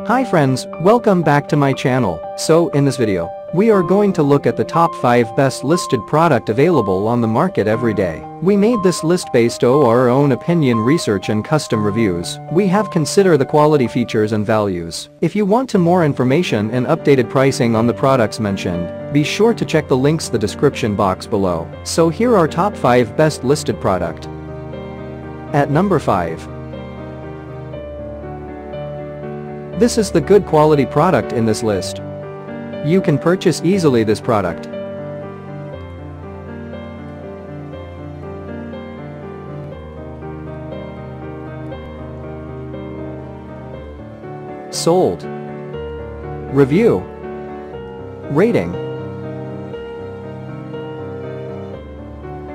Hi friends, welcome back to my channel. So in this video, we are going to look at the top 5 best listed product available on the market every day. We made this list based on our own opinion, research and custom reviews. We have considered the quality, features and values. If you want to more information and updated pricing on the products mentioned, be sure to check the links in the description box below. So here are top 5 best listed product. At number 5. This is the good quality product in this list. You can purchase easily this product. Sold. Review. Rating.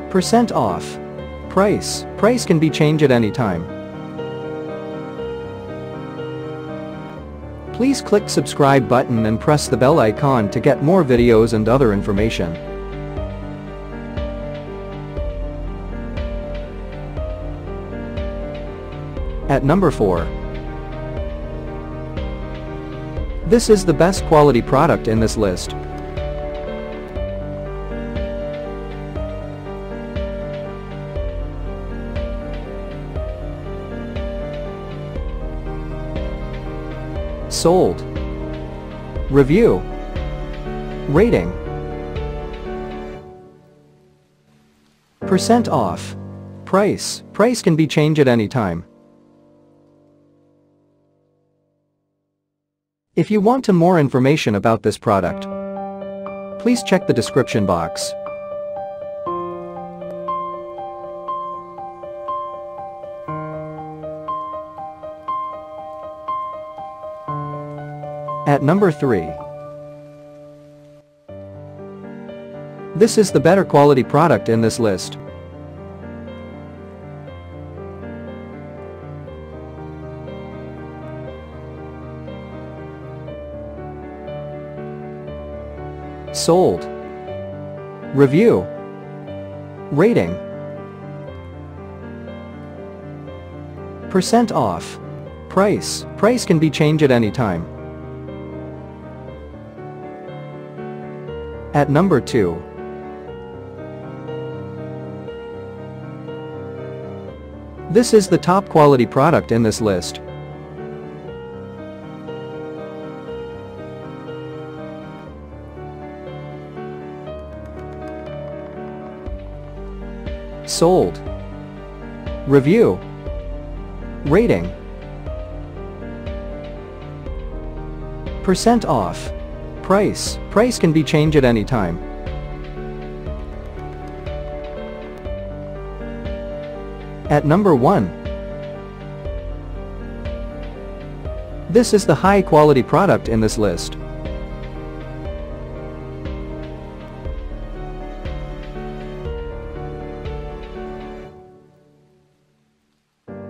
Percent off. Price. Price can be changed at any time. Please click subscribe button and press the bell icon to get more videos and other information. At number 4. This is the best quality product in this list. Sold. Review. Rating. Percent off. Price. Price can be changed at any time. If you want to more information about this product, please check the description box. At number 3. This is the better quality product in this list. Sold. Review. Rating. Percent off. Price. Price can be changed at any time. At number 2. This is the top quality product in this list. Sold. Review. Rating. Percent off. Price. Price can be changed at any time. At number 1. This is the high quality product in this list.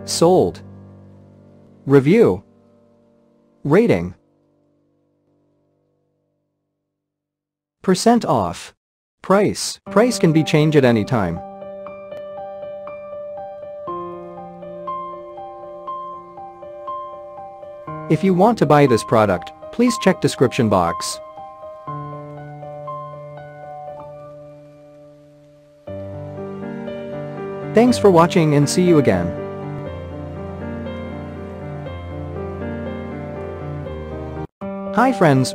Sold. Review. Rating. Percent off. Price. Price can be changed at any time. If you want to buy this product, please check description box. Thanks for watching and see you again. Hi friends.